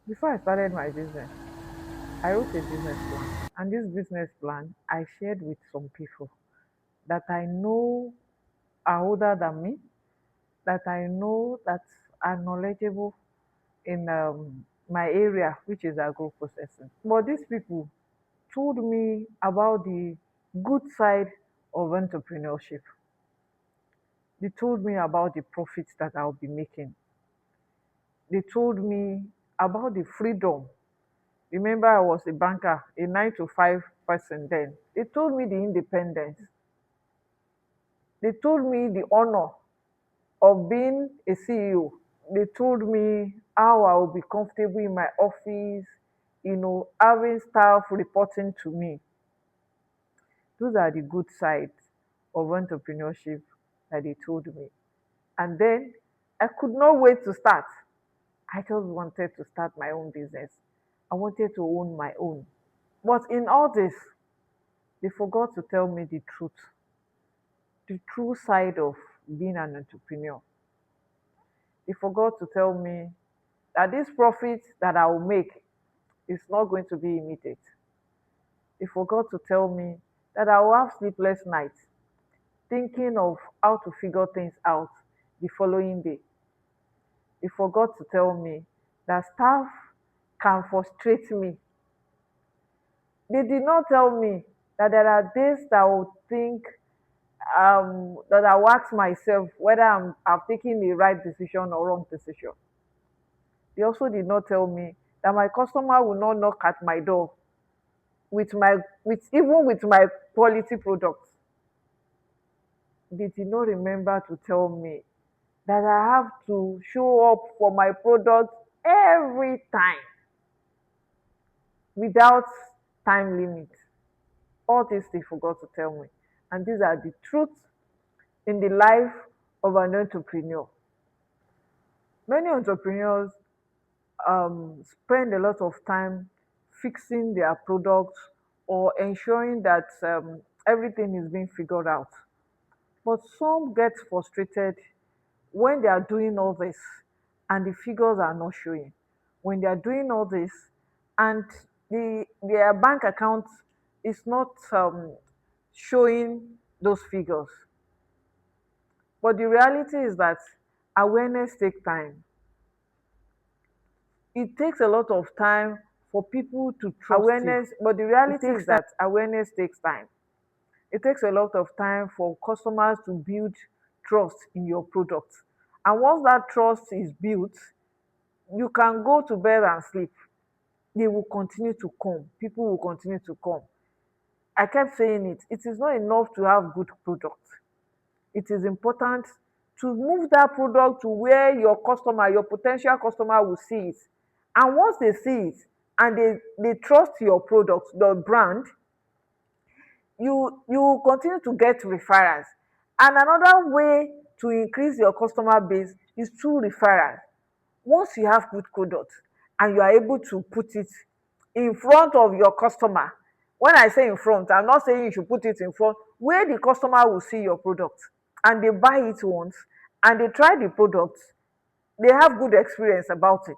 Before I started my business, I wrote a business plan. And this business plan I shared with some people that I know are older than me, that I know that are knowledgeable in my area, which is agro processing. But these people told me about the good side of entrepreneurship. They told me about the profits that I'll be making. They told me about the freedom. Remember, I was a banker, a 9 to 5 person then. They told me the independence. They told me the honor of being a CEO. They told me how I will be comfortable in my office, having staff reporting to me. Those are the good sides of entrepreneurship that they told me. And then I could not wait to start. I just wanted to start my own business. I wanted to own my own. But in all this, they forgot to tell me the true side of being an entrepreneur. They forgot to tell me that this profit that I will make is not going to be immediate. They forgot to tell me that I will have sleepless nights thinking of how to figure things out the following day. They forgot to tell me that staff can frustrate me. They did not tell me that there are days that I will think that I will ask myself whether I've taken the right decision or wrong decision. They also did not tell me that my customer will not knock at my door with my quality products. They did not remember to tell me that I have to show up for my products every time without time limit. All these they forgot to tell me. And these are the truths in the life of an entrepreneur. Many entrepreneurs spend a lot of time fixing their products or ensuring that everything is being figured out. But some get frustrated when they are doing all this and the figures are not showing. When they are doing all this and their bank account is not showing those figures. But the reality is that awareness takes time. It takes a lot of time for people to trust you. But the reality is that awareness takes time. It takes a lot of time for customers to build trust in your product. And once that trust is built, you can go to bed and sleep. They will continue to come. People will continue to come. I kept saying it. It is not enough to have good product. It is important to move that product to where your customer, your potential customer will see it. And once they see it and they trust your product, the brand, you will continue to get referrals. And another way to increase your customer base is through referrals. Once you have good product and you are able to put it in front of your customer, when I say in front, I'm not saying you should put it in front where the customer will see your product and they buy it once and they try the product, they have good experience about it.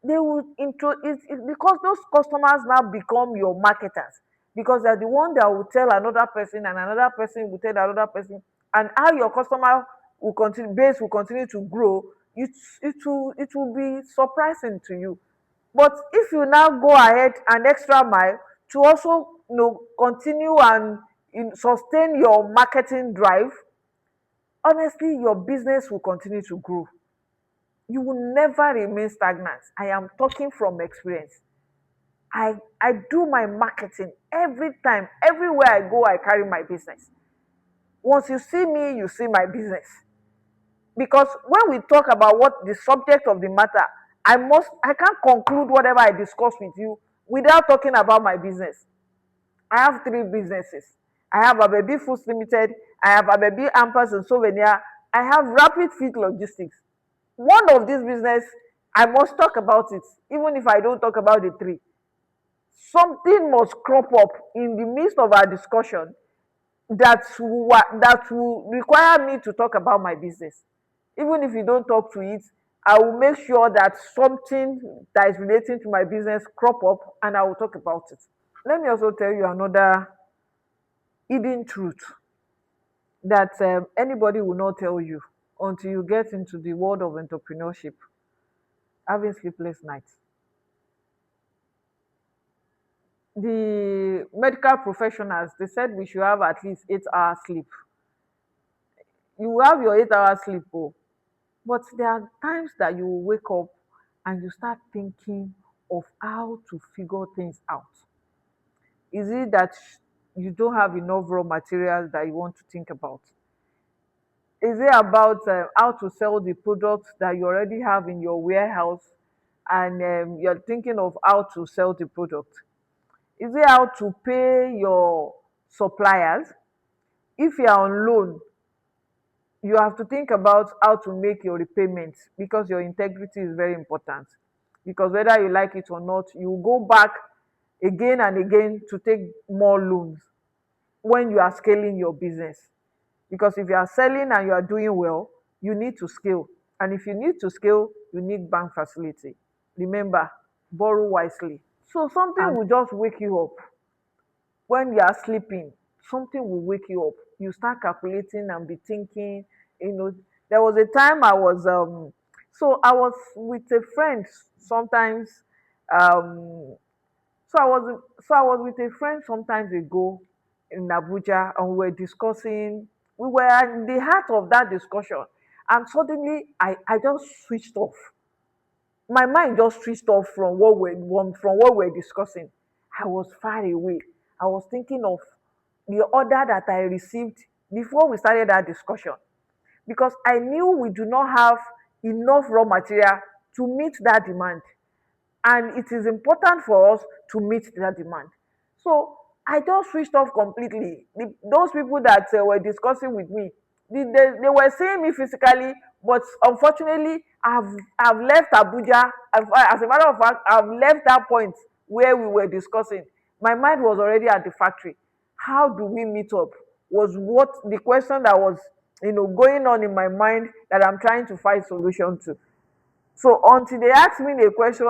They will intro it because those customers now become your marketers, because they're the one that will tell another person and another person will tell another person, and how your customer will continue base will continue to grow. It will be surprising to you. But if you now go ahead an extra mile to also continue and sustain your marketing drive, honestly your business will continue to grow. You will never remain stagnant. I am talking from experience. I do my marketing every time. Everywhere I go, I carry my business. Once you see me, you see my business. Because when we talk about what the subject of the matter, I can't conclude whatever I discuss with you without talking about my business. I have three businesses. I have a baby foods limited, I have a baby hampers and souvenir, I have rapid fit logistics. One of these business, I must talk about it, even if I don't talk about the three. Something must crop up in the midst of our discussion that will require me to talk about my business. Even if you don't talk to it, I will make sure that something that is relating to my business crop up and I will talk about it. Let me also tell you another hidden truth that anybody will not tell you until you get into the world of entrepreneurship. Having sleepless nights. The medical professionals, they said we should have at least 8 hours sleep. You have your 8 hours sleep, oh, but there are times that you will wake up and you start thinking of how to figure things out. Is it that you don't have enough raw materials that you want to think about? Is it about how to sell the products that you already have in your warehouse and you're thinking of how to sell the product? Is it how to pay your suppliers? If you're on loan, you have to think about how to make your repayments because your integrity is very important. Because whether you like it or not, you go back again and again to take more loans when you are scaling your business. Because if you are selling and you are doing well, you need to scale. And if you need to scale, you need bank facility. Remember, borrow wisely. So something will just wake you up when you are sleeping. Something will wake you up. You start calculating and be thinking. You know, there was a time I was so I was with a friend sometimes. Um, so I was with a friend sometimes ago in Abuja, and we were discussing. We were at the heart of that discussion, and suddenly I just switched off. My mind just switched off from what we're discussing. I was far away. I was thinking of the order that I received before we started that discussion, because I knew we do not have enough raw material to meet that demand, and it is important for us to meet that demand. So I just switched off completely. Those people that were discussing with me, they were seeing me physically, but unfortunately, I've left Abuja. As a matter of fact, I've left that point where we were discussing. My mind was already at the factory. How do we meet up? Was what the question that was, going on in my mind that I'm trying to find solution to. So until they asked me the question,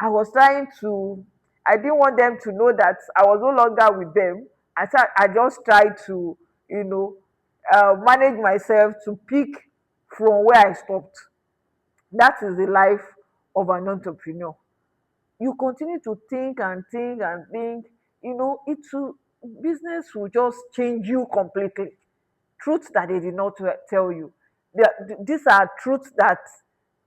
I was trying to, I didn't want them to know that I was no longer with them. I just tried to, you know, manage myself to pick from where I stopped. That is the life of an entrepreneur. You continue to think and think and think, it will, business will just change you completely. Truths that they did not tell you. These are truths that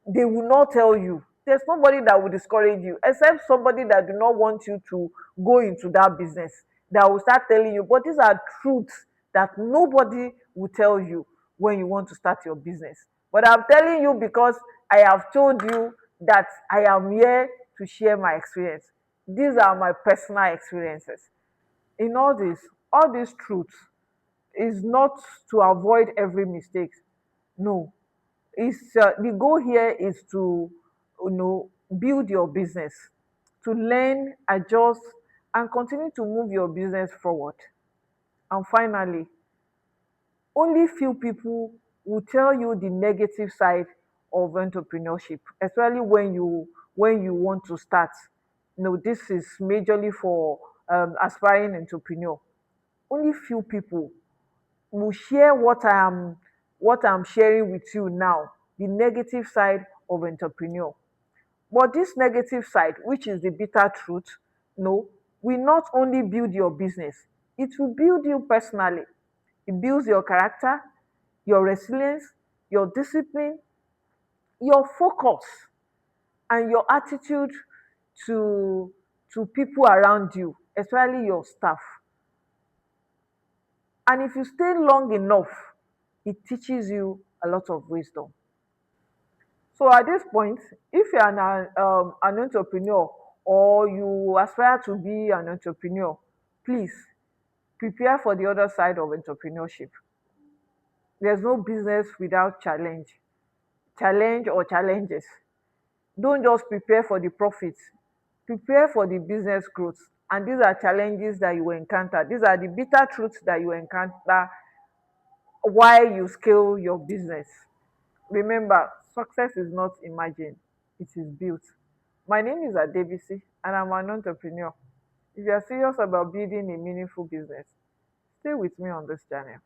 they will not tell you. There's nobody that will discourage you except somebody that do not want you to go into that business, that will start telling you. But these are truths that nobody will tell you when you want to start your business. But I'm telling you because I have told you that I am here to share my experience. These are my personal experiences. In all these truths is not to avoid every mistake. No, it's the goal here is to, build your business, to learn, adjust, and continue to move your business forward. And finally, only few people will tell you the negative side of entrepreneurship, especially when you want to start. This is majorly for aspiring entrepreneur. Only few people will share what I'm sharing with you now, the negative side of entrepreneur. But this negative side, which is the bitter truth, no, will not only build your business, it will build you personally. It builds your character, your resilience, your discipline, your focus, and your attitude to people around you, especially your staff. And if you stay long enough, it teaches you a lot of wisdom. So at this point, if you're an entrepreneur or you aspire to be an entrepreneur, please prepare for the other side of entrepreneurship. There's no business without challenge or challenges. Don't just prepare for the profits, prepare for the business growth. And these are challenges that you will encounter. These are the bitter truths that you will encounter while you scale your business. Remember, Success is not imagined, it is built. My name is Adebisi, and I'm an entrepreneur. If you are serious about building a meaningful business, stay with me on this channel.